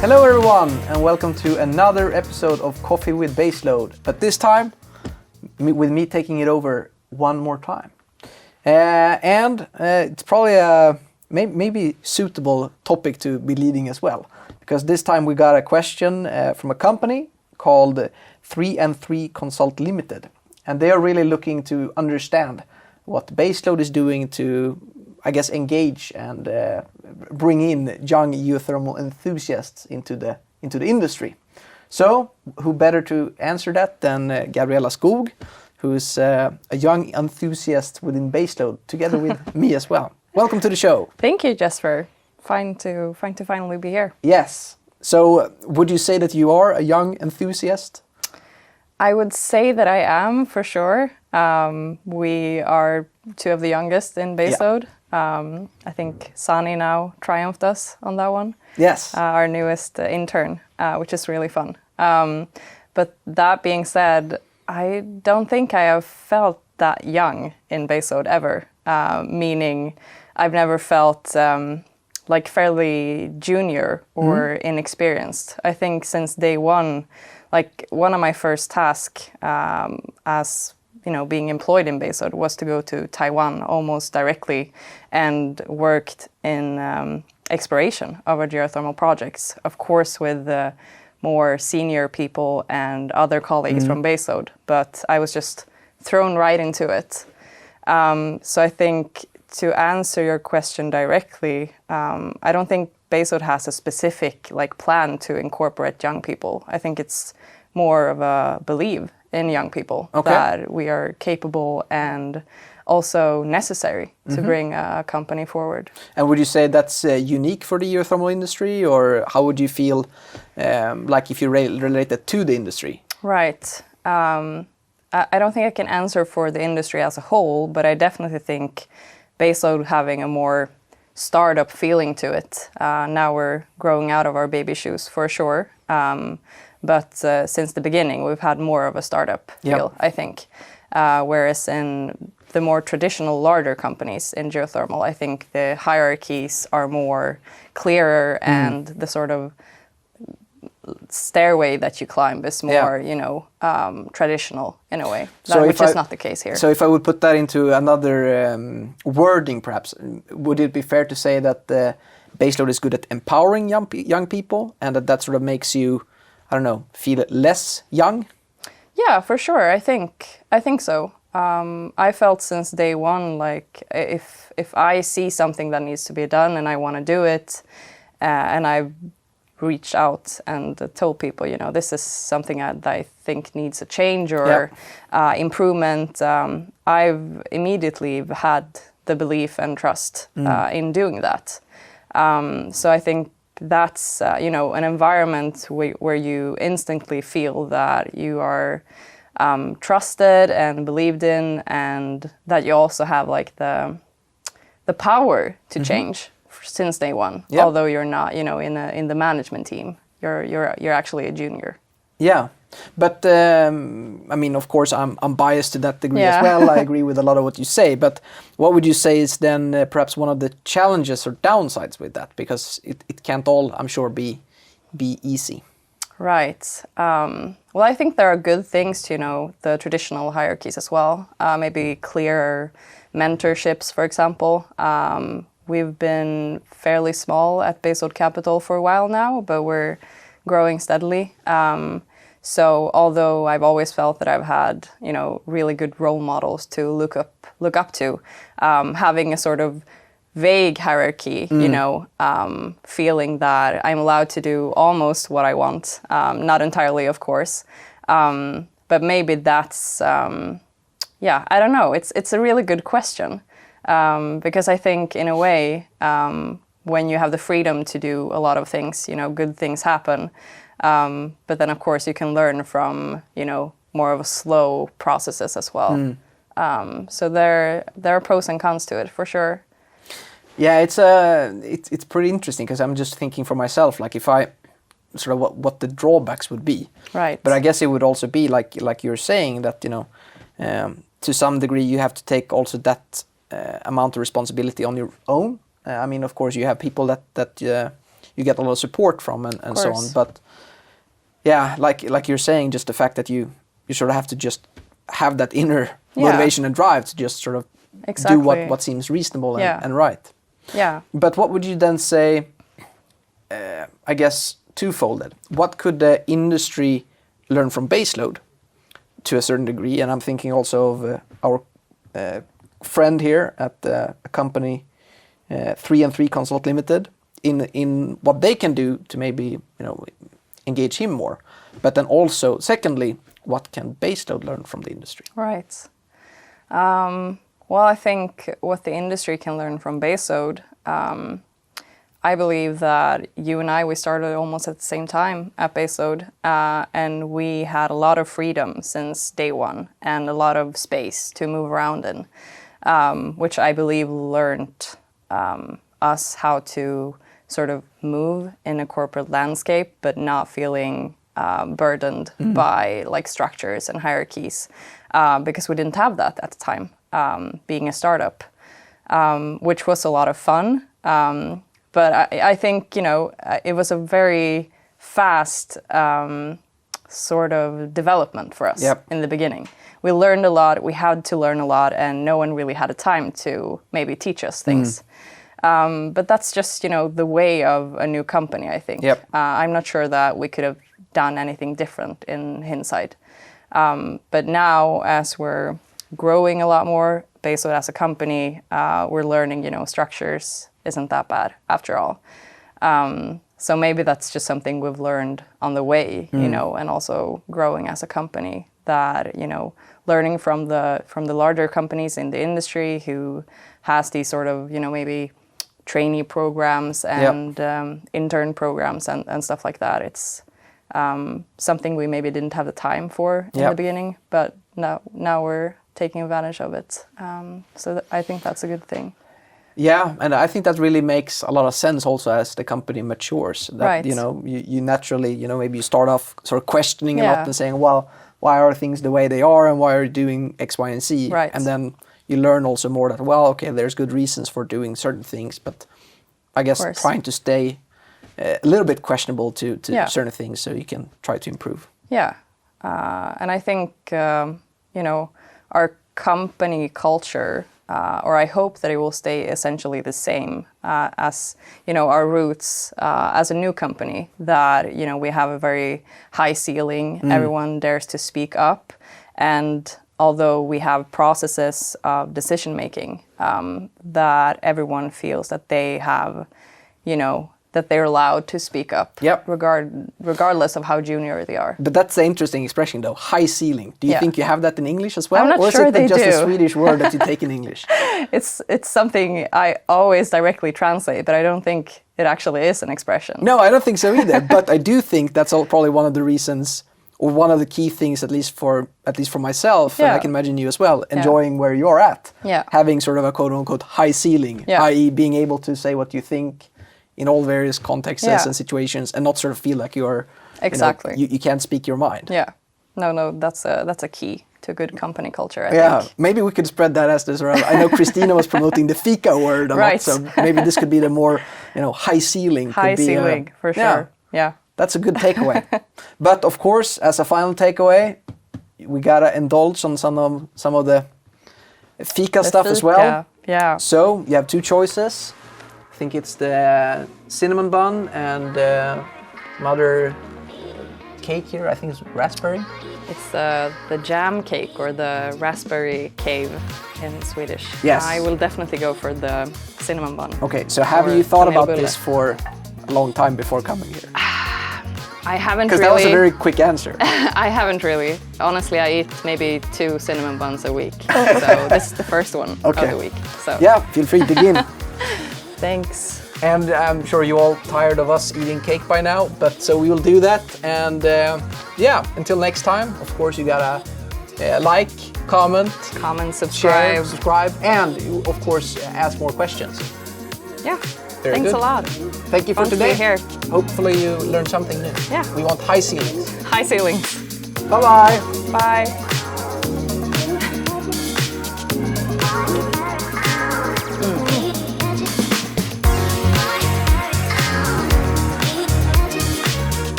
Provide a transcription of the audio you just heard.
Hello everyone and welcome to another episode of Coffee with Baseload, but this time with me taking it over one more time. It's probably a maybe suitable topic to be leading as well, because this time we got a question from a company called 3&3 Consult Limited, and they are really looking to understand what Baseload is doing to, I guess, engage and bring in young geothermal enthusiasts into the industry. So, who better to answer that than Gabriella Skog, who's a young enthusiast within Baseload, together with me as well. Welcome to the show. Thank you, Jesper. Fine to finally be here. Yes. So, would you say that you are a young enthusiast? I would say that I am, for sure. We are two of the youngest in Baseload. Yeah. I think Sani now triumphed us on that one. Yes. Our newest intern, which is really fun. But that being said, I don't think I have felt that young in Baseload ever. Meaning I've never felt like fairly junior or inexperienced. I think since day one, like one of my first tasks as being employed in Baseload was to go to Taiwan almost directly and worked in exploration of our geothermal projects, of course with more senior people and other colleagues from Baseload, but I was just thrown right into it. So I think to answer your question directly, I don't think Baseload has a specific plan to incorporate young people. I think it's more of a belief in young people that we are capable and also necessary to bring a company forward. And would you say that's unique for the geothermal industry, or how would you feel like if you relate that to the industry? Right. I don't think I can answer for the industry as a whole, but I definitely think Baseload having a more startup feeling to it. Now we're growing out of our baby shoes for sure. But since the beginning, we've had more of a startup feel, I think. Whereas in the more traditional, larger companies in geothermal, I think the hierarchies are more clearer and the sort of stairway that you climb is more, traditional in a way, which is not the case here. So if I would put that into another wording, perhaps, would it be fair to say that Baseload is good at empowering young people, and that sort of makes you, I don't know, feel less young? Yeah, for sure. I think so. I felt since day one, like if I see something that needs to be done and I want to do it, and I've reached out and told people, this is something that I think needs a change or improvement, I've immediately had the belief and trust in doing that. So I think that's an environment where you instantly feel that you are trusted and believed in, and that you also have the power to change since day one. Although you're not in the management team, you're actually a junior. Yeah. But of course, I'm biased to that degree as well. I agree with a lot of what you say. But what would you say is then perhaps one of the challenges or downsides with that? Because it can't all, I'm sure, be easy. Right. Well, I think there are good things to the traditional hierarchies as well. Maybe clearer mentorships, for example. We've been fairly small at Baseload Capital for a while now, but we're growing steadily. So although I've always felt that I've had, really good role models to look up to, having a sort of vague hierarchy, feeling that I'm allowed to do almost what I want, not entirely, of course, but maybe that's, I don't know. It's a really good question, because I think in a way, when you have the freedom to do a lot of things, good things happen. But then, of course, you can learn from, more of a slow processes as well. So there are pros and cons to it, for sure. Yeah, it's pretty interesting, because I'm just thinking for myself, like if I sort of what the drawbacks would be. Right. But I guess it would also be like you're saying that, to some degree you have to take also that amount of responsibility on your own. Of course, you have people that you get a lot of support from and so on. But yeah, like you're saying, just the fact that you sort of have to just have that inner motivation and drive to just sort of do what seems reasonable and right. Yeah. But what would you then say, I guess, twofold? What could the industry learn from Baseload to a certain degree? And I'm thinking also of our friend here at a company, 3&3 Consult Limited, in what they can do to maybe engage him more. But then also, secondly, what can Baseload learn from the industry? Right. Well, I think what the industry can learn from Baseload, I believe that you and I, we started almost at the same time at Baseload, and we had a lot of freedom since day one and a lot of space to move around in, which I believe learned us how to sort of move in a corporate landscape, but not feeling burdened by like structures and hierarchies, because we didn't have that at the time, being a startup, which was a lot of fun. But I think, it was a very fast sort of development for us in the beginning. We learned a lot, we had to learn a lot, and no one really had a time to maybe teach us things. But that's just, the way of a new company, I think. I'm not sure that we could have done anything different in hindsight. But now, as we're growing a lot more, Baseload as a company, we're learning, structures isn't that bad after all. So maybe that's just something we've learned on the way, and also growing as a company, that, learning from the larger companies in the industry who has these sort of, maybe trainee programs and intern programs and stuff like that. It's something we maybe didn't have the time for in the beginning, but now we're taking advantage of it. So I think that's a good thing. Yeah, and I think that really makes a lot of sense also as the company matures. That, you naturally, maybe you start off sort of questioning a lot and saying, well, why are things the way they are and why are you doing X, Y, and Z? Right. And then you learn also more that, well, okay, there's good reasons for doing certain things, but I guess trying to stay a little bit questionable to certain things so you can try to improve. Yeah. And I think, our company culture, or I hope that it will stay essentially the same as, our roots as a new company, that, we have a very high ceiling, everyone dares to speak up, and although we have processes of decision making, that everyone feels that they have, that they're allowed to speak up, regardless of how junior they are. But that's an interesting expression, though, high ceiling. Do you think you have that in English as well? I'm not or sure is it just do. a Swedish word that you take in English? It's something I always directly translate, but I don't think it actually is an expression. No, I don't think so either. But I do think that's probably one of the reasons, or one of the key things, at least for myself, and I can imagine you as well, enjoying where you're at. Having sort of a quote-unquote high ceiling, i.e. being able to say what you think in all various contexts and situations, and not sort of feel like you're you can't speak your mind. No, that's a key to good company culture, I think. Maybe we could spread that as this around. I know Christina was promoting the fika word a lot, so maybe this could be the more high ceiling. High ceiling, for sure. Yeah. That's a good takeaway. But of course, as a final takeaway, we gotta indulge on some of the fika stuff as well. Yeah. So you have two choices. I think it's the cinnamon bun and some other cake here. I think it's raspberry. It's the jam cake, or the raspberry cave in Swedish. Yes. I will definitely go for the cinnamon bun. Okay, so have you thought about this for a long time before coming here? I haven't really. Because that was a very quick answer. I haven't really. Honestly, I eat maybe 2 cinnamon buns a week. So this is the first one of the week. So yeah, feel free to begin. Thanks. And I'm sure you're all tired of us eating cake by now, but so we will do that. And until next time, of course, you gotta like, comment, subscribe, share, and of course, ask more questions. Yeah. Thanks a lot. Thank you for today. Here. Hopefully you learned something new. Yeah. We want high ceilings. High ceilings. Bye-bye. Bye.